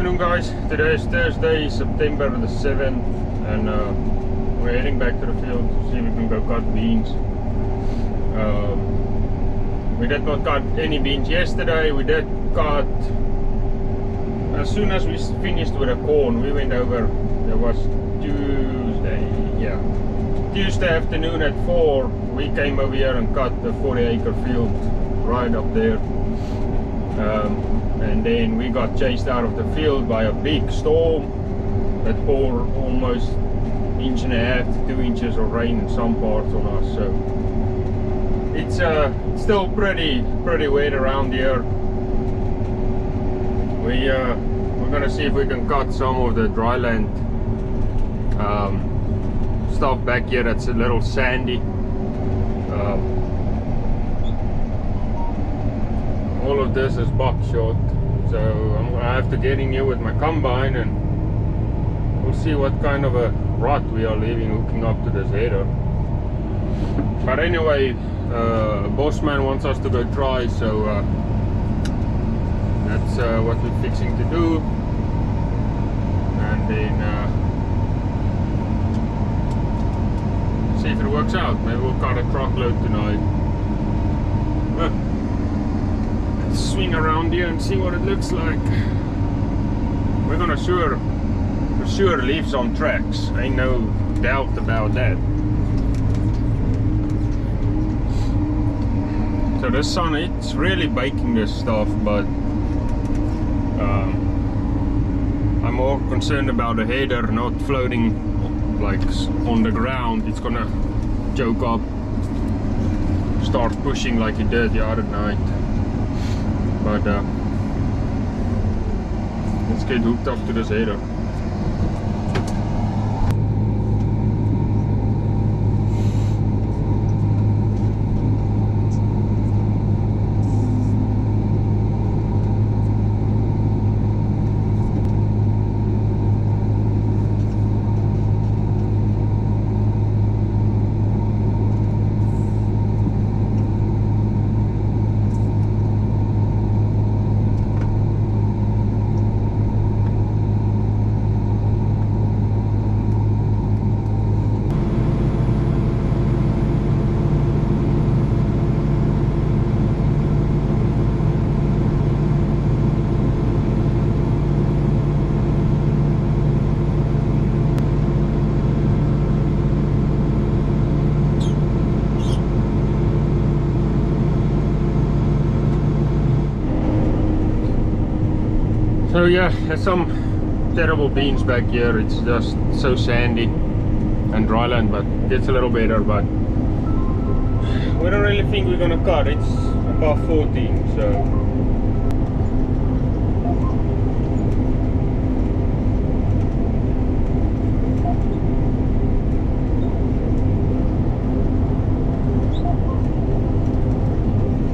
afternoon, guys. Today is Thursday, September the 7th, and we're heading back to the field to see if we can go cut beans. We did not cut any beans yesterday. We did cut as soon as we finished with the corn. We went over, it was Tuesday afternoon at 4. We came over here and cut the 40-acre field right up there. And then we got chased out of the field by a big storm that poured almost 1.5 inches to 2 inches of rain in some parts on us. So it's still pretty wet around here. We're gonna see if we can cut some of the dry land stuff back here that's a little sandy. All of this is buckshot, so I'm gonna have to get in here with my combine and we'll see what kind of a rut we are leaving hooking up to this header. But anyway, Bossman wants us to go try, so that's what we're fixing to do. And then see if it works out. Maybe we'll cut a truckload tonight. Swing around here and see what it looks like. We're gonna for sure leave some tracks, ain't no doubt about that. So the sun, it's really baking this stuff, but I'm more concerned about the header not floating like on the ground. It's gonna choke up, start pushing like it did the other night. But let's get hooked up to this header. So yeah, there's some terrible beans back here. It's just so sandy and dryland, but it gets a little better. But we don't really think we're gonna cut. It's above 14, so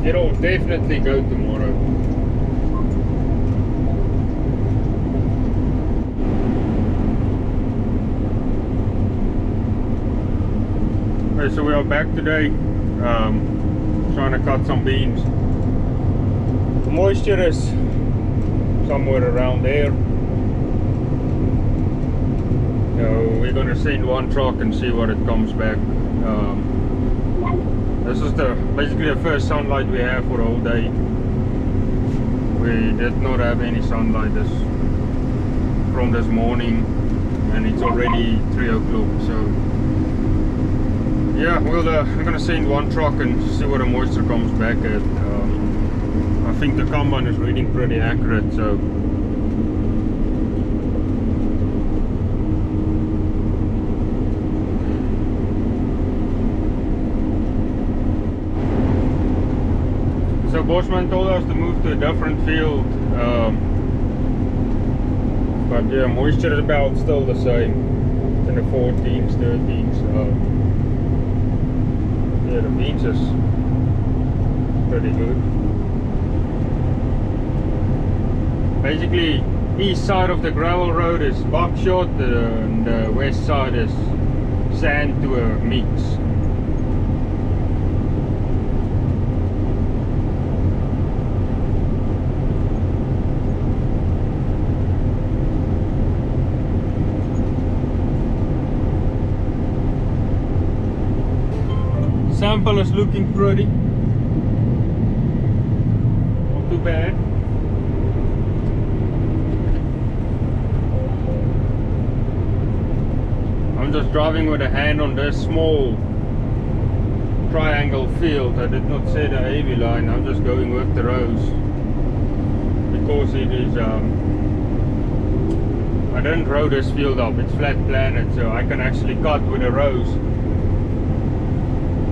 it'll definitely go tomorrow. Okay, so we are back today, trying to cut some beans. The moisture is somewhere around there. So we're gonna send one truck and see what it comes back. This is basically the first sunlight we have for the whole day. We did not have any sunlight from this morning, and it's already 3 o'clock. So yeah, we're gonna send one truck and see what the moisture comes back at. I think the combine is reading pretty accurate, so Bossman told us to move to a different field, but yeah, moisture is about still the same. It's in the 14s, 13s. Yeah, the beans is pretty good. Basically, east side of the gravel road is buckshot, and the west side is sand to a mix. Sample is looking pretty. Not too bad. I'm just driving with a hand on this small triangle field. I did not set a heavy line. I'm just going with the rows because it is I didn't row this field up. It's flat planted, so I can actually cut with the rows.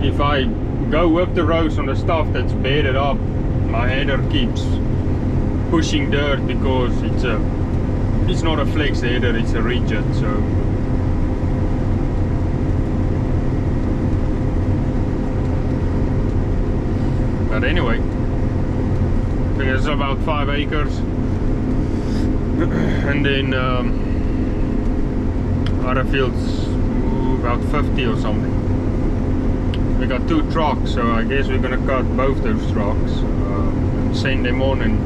If I go with the rows on the stuff that's bedded up, my header keeps pushing dirt because it's not a flex header, it's a rigid. So but anyway, I think it's about 5 acres, and then other fields about 50 or something. We got 2 trucks, so I guess we're gonna cut both those trucks and send them on and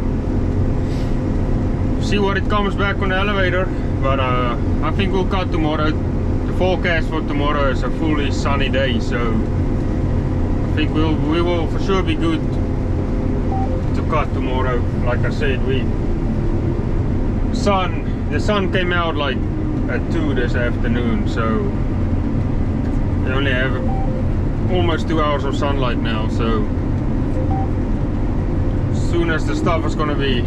see what it comes back on the elevator. But I think we'll cut tomorrow. The forecast for tomorrow is a fully sunny day, so I think we will for sure be good to cut tomorrow. Like I said, the sun came out like at 2 this afternoon, so we only have almost 2 hours of sunlight now. So as soon as the stuff is going to be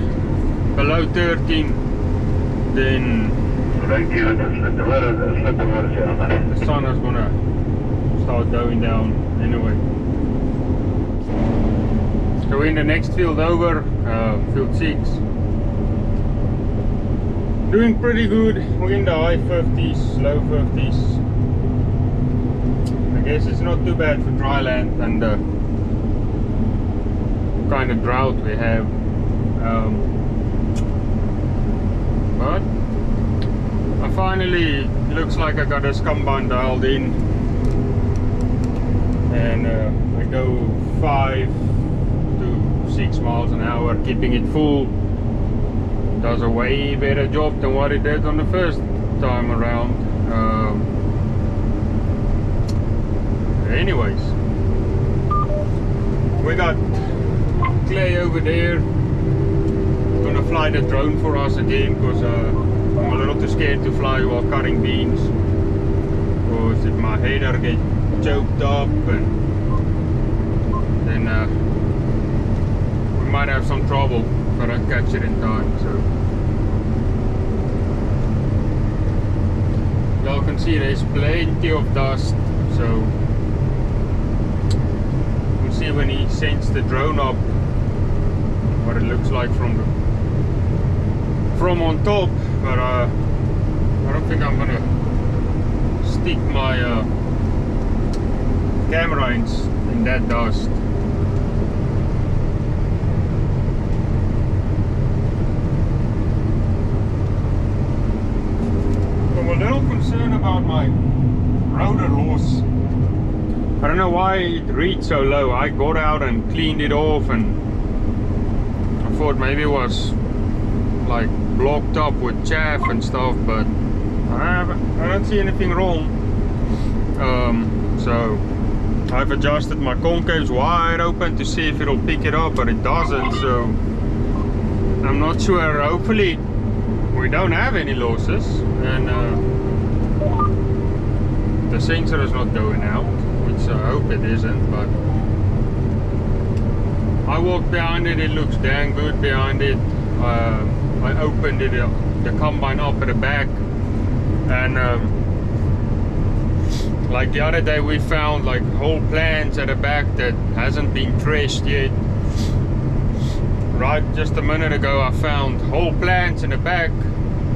below 13, then the sun is going to start going down anyway. So we're in the next field over, field 6. Doing pretty good. We're in the high 50s, low 50s. I guess it's not too bad for dry land and the kind of drought we have. But I finally, looks like I got this combine dialed in, and I go 5 to 6 miles an hour, keeping it full. Does a way better job than what it did on the first time around. Anyways, we got Clay over there. Gonna fly the drone for us again, because I'm a little too scared to fly while cutting beans, because if my header gets choked up, and then we might have some trouble if I don't catch it in time. So y'all can see there's plenty of dust, so we'll see when he sends the drone up what it looks like from on top. But I don't think I'm gonna stick my camera in that dust. I'm a little concerned about my rotor loss. I don't know why it reads so low. I got out and cleaned it off, and I thought maybe it was like blocked up with chaff and stuff, but I don't see anything wrong. So I've adjusted my concaves wide open to see if it'll pick it up, but it doesn't, so I'm not sure. Hopefully we don't have any losses, and the sensor is not going out, which I hope it isn't. But I walked behind it, it looks dang good behind it. I opened it, the combine up at the back, and like the other day we found like whole plants at the back that hasn't been threshed yet. Right just a minute ago I found whole plants in the back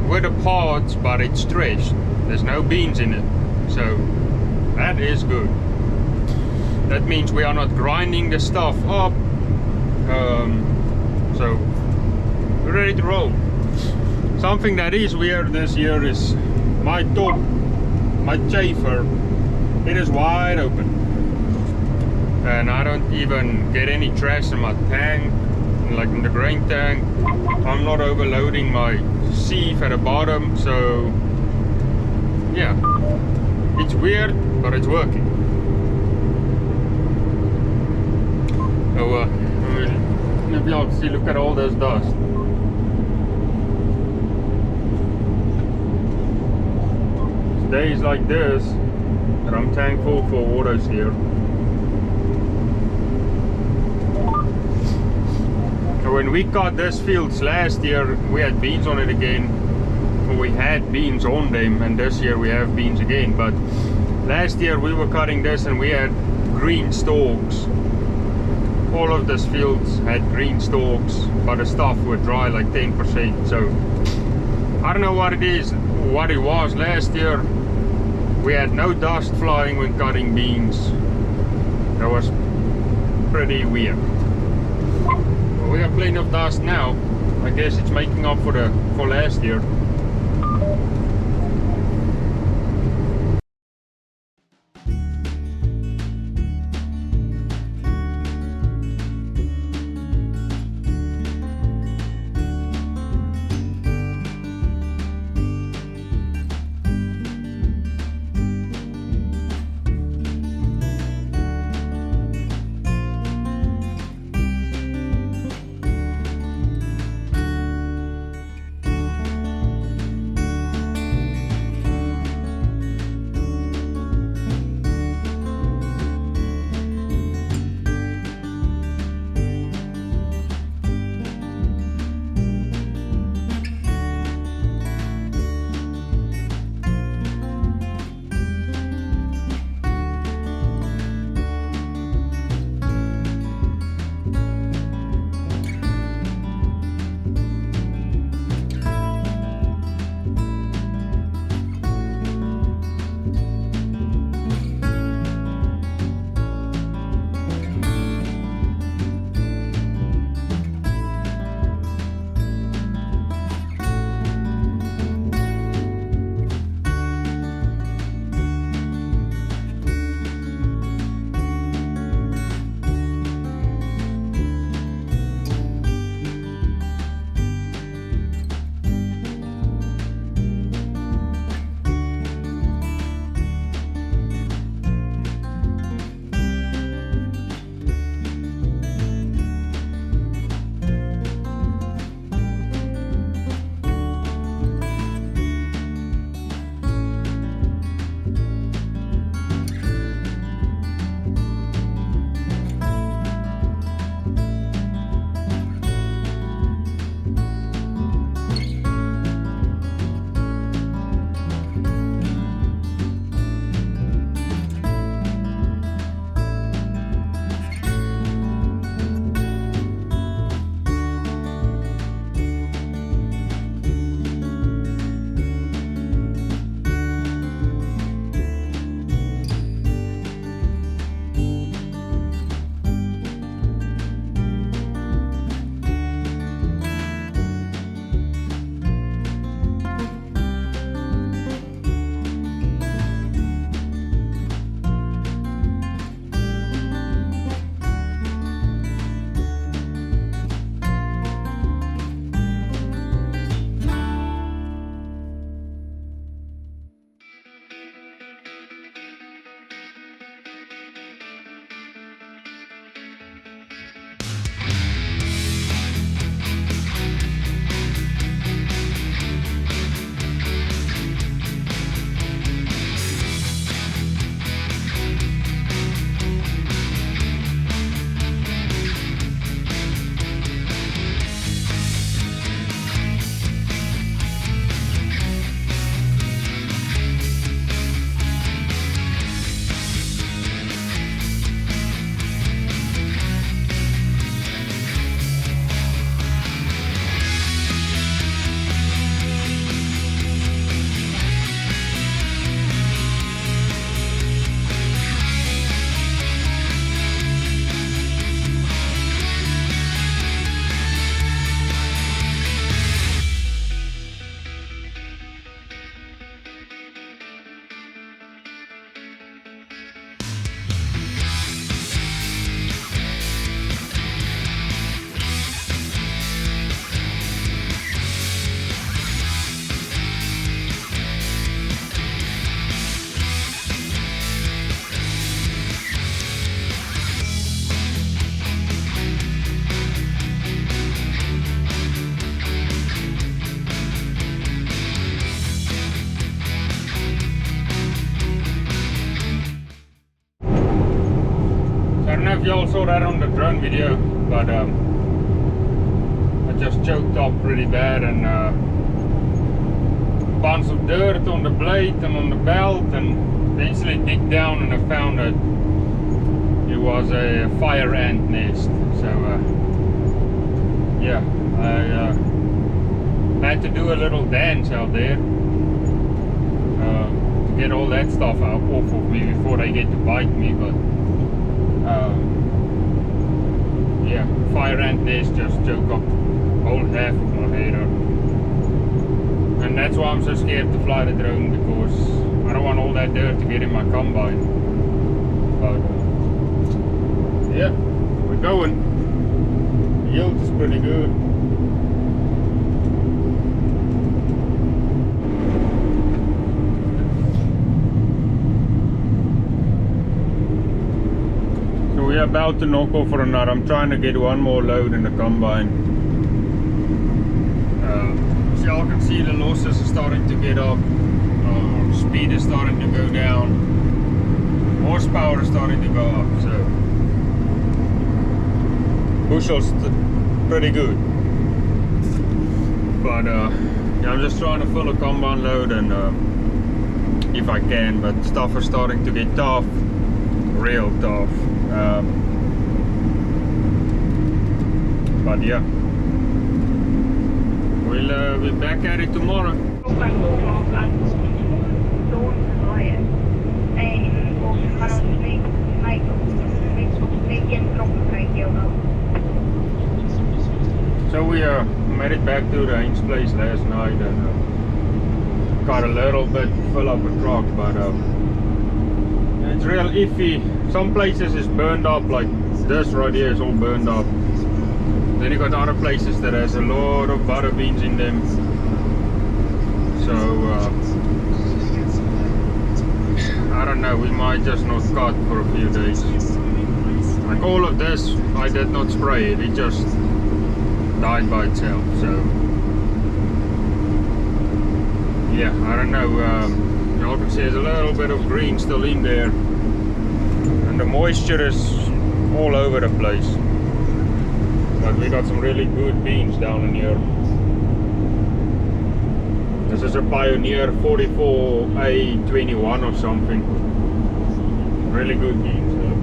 with the pods, but it's threshed. There's no beans in it, so that is good. That means we are not grinding the stuff up. So we're ready to roll. Something that is weird this year is my top, my chafer, it is wide open, and I don't even get any trash in my tank, like in the grain tank. I'm not overloading my sieve at the bottom, so yeah, it's weird, but it's working. So I mean, if y'all see, look at all this dust. It's days like this that I'm thankful for autos here. So when we cut this fields last year, we had beans on it again. We had beans on them, and this year we have beans again. But last year we were cutting this and we had green stalks. All of this fields had green stalks, but the stuff would dry like 10%. So I don't know what it was last year. We had no dust flying when cutting beans. That was pretty weird. Well, we have plenty of dust now. I guess it's making up for last year. don't know if y'all saw that on the drone video, but I just choked up pretty bad, and bunch of dirt on the blade and on the belt, and eventually dig down and I found that it was a fire ant nest. So yeah, I had to do a little dance out there to get all that stuff off of me before they get to bite me. But yeah, fire ant nest just choked up whole half of my head up. And that's why I'm so scared to fly the drone, because I don't want all that dirt to get in my combine. But yeah, we're going. The yield is pretty good. So we're about to knock off for another. I'm trying to get one more load in the combine. Y'all can see the losses are starting to get up, speed is starting to go down, horsepower is starting to go up, so bushels pretty good. But yeah, I'm just trying to fill a combine load, and if I can, but stuff is starting to get tough, real tough. But yeah, we'll be back at it tomorrow. So we made it back to the Ain's place last night, and got a little bit to fill up a truck, but it's real iffy. Some places is burned up, like this right here is all burned up. Then you got other places that has a lot of butter beans in them. So I don't know, we might just not cut for a few days. Like all of this, I did not spray it, it just died by itself. So yeah, I don't know, y'all can see there's a little bit of green still in there, and the moisture is all over the place. But we got some really good beans down in here. This is a Pioneer 44A21 or something. Really good beans though.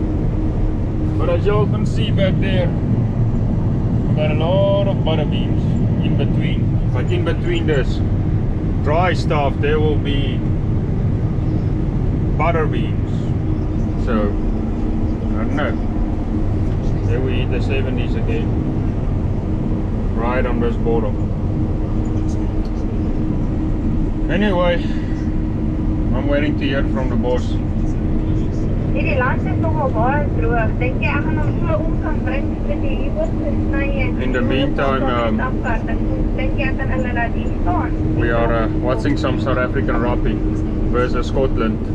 But as y'all can see back there, we got a lot of butter beans in between. But in between this dry stuff, there will be butter beans. So, I don't know. There we hit the 70s again. Right on this bottom. Anyway, I'm waiting to hear from the boss. In the meantime, we are watching some South African rugby versus Scotland.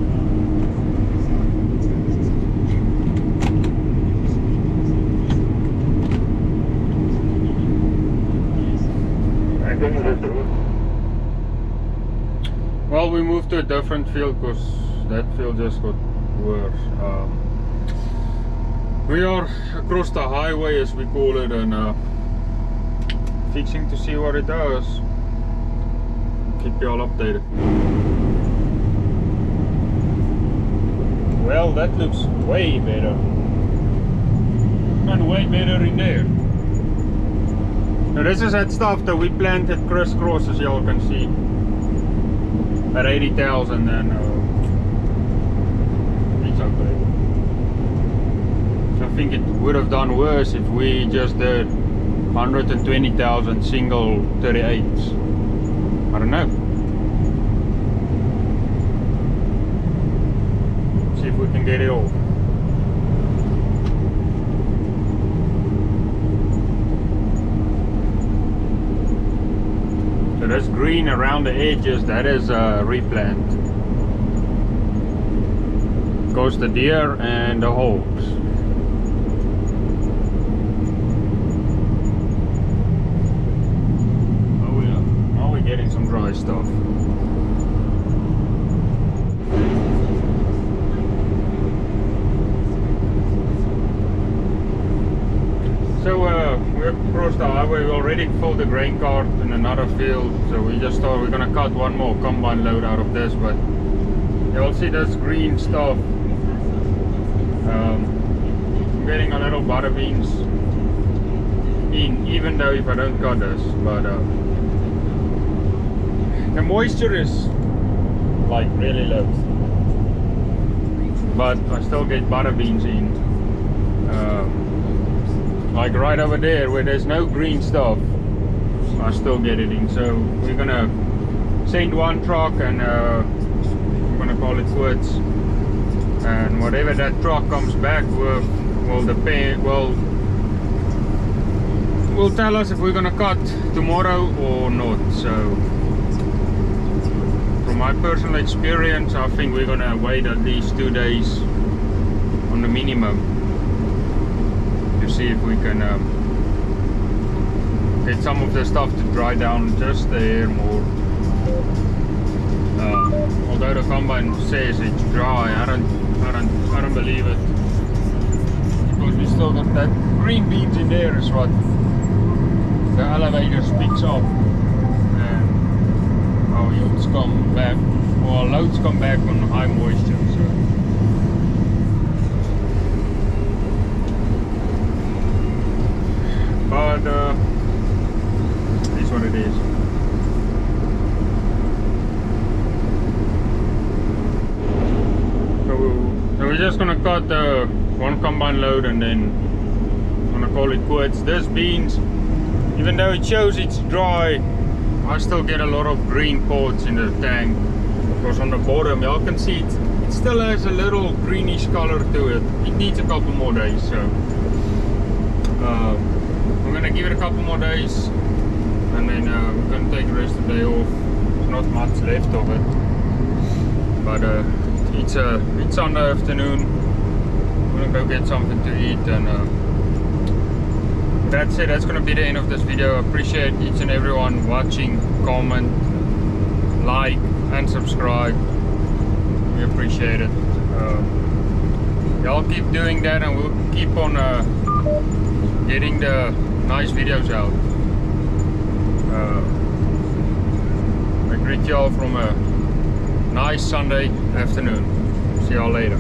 Well, we moved to a different field because that field just got worse. We are across the highway, as we call it, and fixing to see what it does. Keep you all updated. Well, that looks way better. And way better in there. Now this is that stuff that we planted crisscross, as y'all can see. At 80,000, and it's okay. I think it would have done worse if we just did 120,000 single 38s. I don't know. See if we can get it off. So that's green around the edges, that is replant. Goes the deer and the hogs. Oh yeah, now we're getting some dry stuff. we already filled the grain cart in another field, so we just thought we're gonna cut one more combine load out of this. But you'll see this green stuff. I'm getting a little butter beans in, even though if I don't cut this, but the moisture is like really low, but I still get butter beans in. Like right over there where there's no green stuff, I still get it in. So we're gonna send one truck and we're gonna call it quits, and whatever that truck comes back with will depend, will tell us if we're gonna cut tomorrow or not. So from my personal experience, I think we're gonna wait at least 2 days on the minimum to see if we can get some of the stuff to dry down just a hair more. Although the combine says it's dry, I don't believe it, because we still got that green beans in there is what the elevator speaks of, and our yields come back, or our loads come back on high moisture. So but it's what it is. So we're just gonna cut one combine load and then I'm gonna call it quits. This beans, even though it shows it's dry, I still get a lot of green pods in the tank, because on the bottom y'all can see it still has a little greenish color to it. It needs a couple more days, so I'm gonna give it a couple more days, and then we're gonna take the rest of the day off. There's not much left of it, but it's Sunday afternoon. I'm gonna go get something to eat, and that's it. That's gonna be the end of this video. I appreciate each and everyone watching, comment, like and subscribe. We appreciate it. Y'all keep doing that, and we'll keep on getting the nice videos out. I greet y'all from a nice Sunday afternoon. See y'all later.